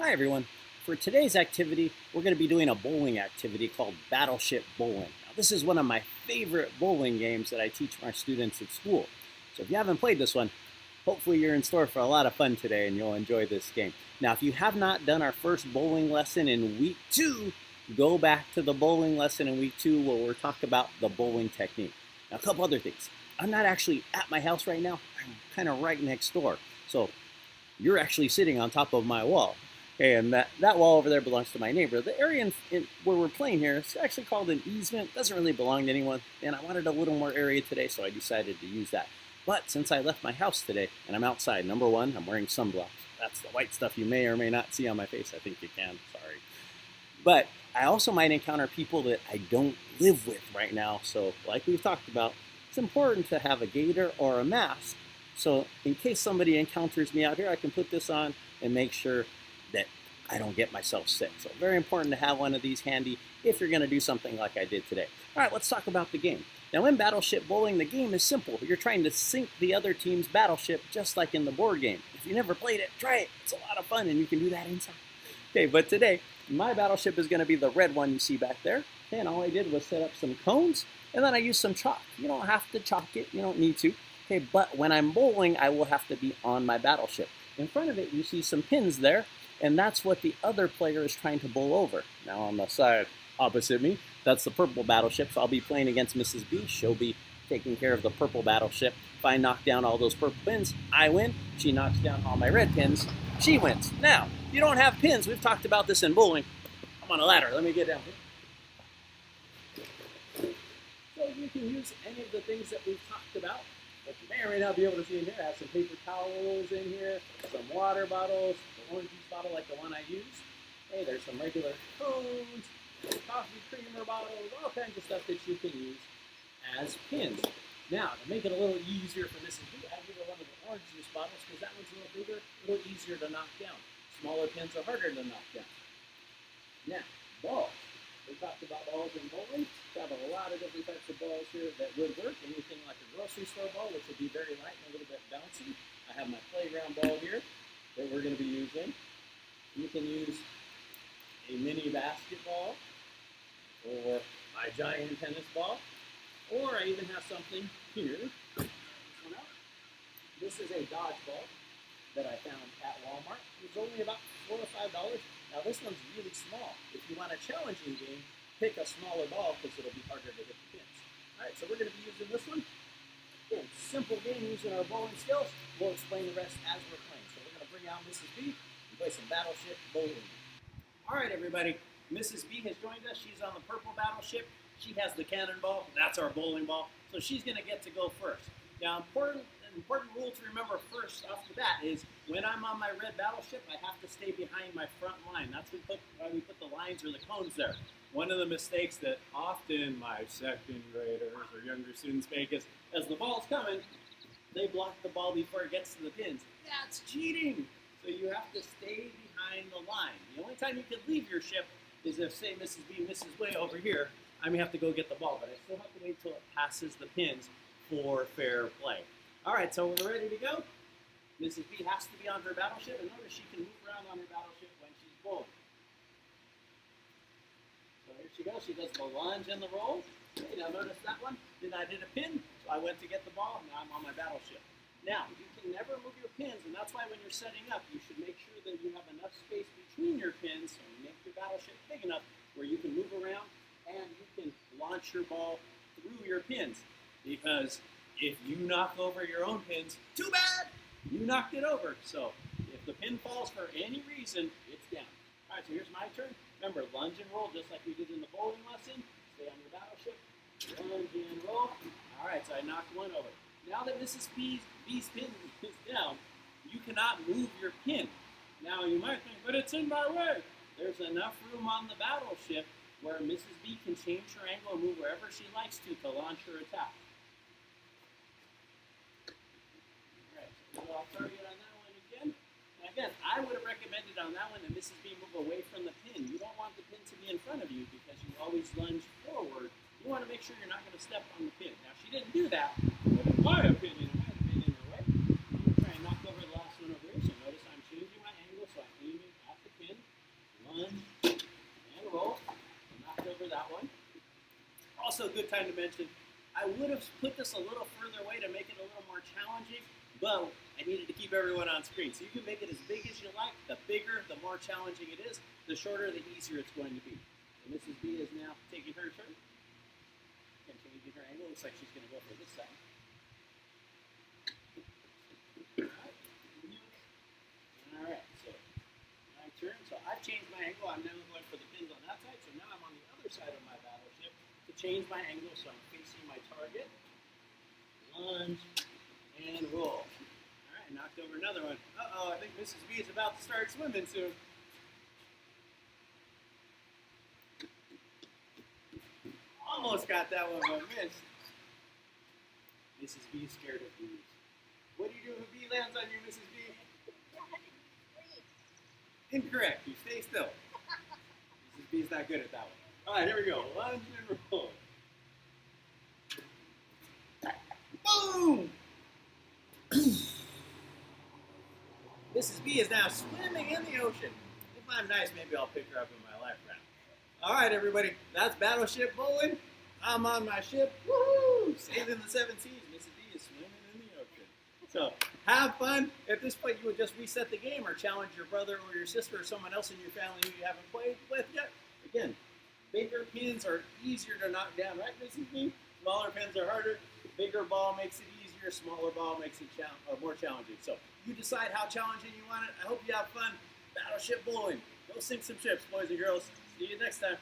Hi everyone. For today's activity, we're going to be doing a bowling activity called Battleship Bowling. Now, this is one of my favorite bowling games that I teach my students at school. So if you haven't played this one, hopefully you're in store for a lot of fun today and you'll enjoy this game. Now, if you have not done our first bowling lesson in week 2, go back to the bowling lesson in week 2 where we'll talk about the bowling technique. Now, a couple other things. I'm not actually at my house right now. I'm kind of right next door. So you're actually sitting on top of my wall. Okay, and that wall over there belongs to my neighbor. The area where we're playing here is actually called an easement. It doesn't really belong to anyone, and I wanted a little more area today, so I decided to use that. But since I left my house today and I'm outside, number one, I'm wearing sunblock. That's the white stuff you may or may not see on my face. I think you can, sorry. But I also might encounter people that I don't live with right now. So like we've talked about, it's important to have a gaiter or a mask. So in case somebody encounters me out here, I can put this on and make sure that I don't get myself sick. So very important to have one of these handy if you're going to do something like I did today. All right, let's talk about the game. Now in Battleship Bowling, the game is simple. You're trying to sink the other team's battleship just like in the board game. If you never played it, try it. It's a lot of fun and you can do that inside. Okay, but today, my battleship is going to be the red one you see back there. And all I did was set up some cones and then I used some chalk. You don't have to chalk it, you don't need to. Okay, but when I'm bowling, I will have to be on my battleship. In front of it, you see some pins there, and that's what the other player is trying to bowl over. Now on the side opposite me, that's the purple battleship, so I'll be playing against Mrs. B. She'll be taking care of the purple battleship. If I knock down all those purple pins, I win. She knocks down all my red pins, she wins. Now, if you don't have pins, we've talked about this in bowling. I'm on a ladder, let me get down here. So you can use any of the things that we've talked about. But you may or may not be able to see in here. I have some paper towels in here, some water bottles, the orange juice bottle like the one I used. Hey, there's some regular cones, coffee creamer bottles, all kinds of stuff that you can use as pins. Now, to make it a little easier for Mrs. B, I give her one of the orange juice bottles because that one's a little bigger, a little easier to knock down. Smaller pins are harder to knock down. Now, balls. We talked about balls in bowling. We have a lot of different types of balls here that would work. Anything like a grocery store ball, which would be very light and a little bit bouncy. I have my playground ball here that we're going to be using. You can use a mini basketball or my giant tennis ball. Or I even have something here. This is a dodgeball that I found at Walmart. It was only about $4 or $5. Now this one's really small. If you want a challenging game, pick a smaller ball because it'll be harder to hit the pins. All right, so we're going to be using this one. Again, simple game using our bowling skills. We'll explain the rest as we're playing. So we're going to bring out Mrs. B and play some Battleship Bowling. All right, everybody. Mrs. B has joined us. She's on the purple battleship. She has the cannonball. That's our bowling ball. So she's going to get to go first. Now, an important rule to remember first off the bat is when I'm on my red battleship, I have to stay behind my front line. That's why we put the lines or the cones there. One of the mistakes that often my second graders or younger students make is as the ball's coming, they block the ball before it gets to the pins. That's cheating. So you have to stay behind the line. The only time you can leave your ship is if, say, Mrs. B misses way over here, I may have to go get the ball, but I still have to wait till it passes the pins for fair play. All right, so we're ready to go. Mrs. B has to be on her battleship, and notice she can move around on her battleship when she's bowling. So here she goes. She does the lunge and the roll. Okay, now notice that one. Then I did a pin, so I went to get the ball, and now I'm on my battleship. Now, you can never move your pins, and that's why when you're setting up, you should make sure that you have enough space between your pins, so you make your battleship big enough where you can move around and you can launch your ball through your pins. Because if you knock over your own pins, too bad, you knocked it over. So if the pin falls for any reason, it's down. All right, so here's my turn. Remember, lunge and roll just like we did in the bowling lesson. Stay on your battleship, lunge and roll. All right, so I knocked one over. Now that Mrs. B's pin is down, you cannot move your pin. Now you might think, but it's in my way. There's enough room on the battleship where Mrs. B can change her angle and move wherever she likes to launch her attack. I'll target on that one again. And again, I would have recommended on that one that Mrs. B move away from the pin. You don't want the pin to be in front of you because you always lunge forward. You want to make sure you're not going to step on the pin. Now, she didn't do that, but in my opinion, it might have been in her way. I'm going to try and knock over the last one over here. So notice I'm changing my angle, so I'm aiming at the pin. Also, a good time to mention, I would have put this a little further away to make it a little more challenging, but I needed to keep everyone on screen. So you can make it as big as you like. The bigger, the more challenging it is. The shorter, the easier it's going to be. So Mrs. B is now taking her turn. And changing her angle. Looks like she's going to go for this side. All right, so my turn. So I've changed my angle. I'm now going for the pins on that side. So now I'm on the other side of my battleship to change my angle. So I'm facing my target. Lunge and roll. All right, knocked over another one. Uh-oh, I think Mrs. B is about to start swimming soon. Almost got that one, but missed. Mrs. B is scared of bees. What do you do if a bee lands on you, Mrs. B? Incorrect. You stay still. Mrs. B's not good at that one. All right, here we go. Lunge and roll. Boom! Mrs. B is now swimming in the ocean. If I'm nice, maybe I'll pick her up in my life raft. All right, everybody. That's Battleship Bowling. I'm on my ship. Woohoo! Sailing the seven seas. Mrs. B is swimming in the ocean. So have fun. At this point, you would just reset the game or challenge your brother or your sister or someone else in your family who you haven't played with yet. Again, bigger pins are easier to knock down, right, Mrs. B? Smaller pins are harder. Bigger ball makes it easier. Smaller ball makes it more challenging. So you decide how challenging you want it. I hope you have fun. Battleship Bowling. Go sink some ships, boys and girls. See you next time.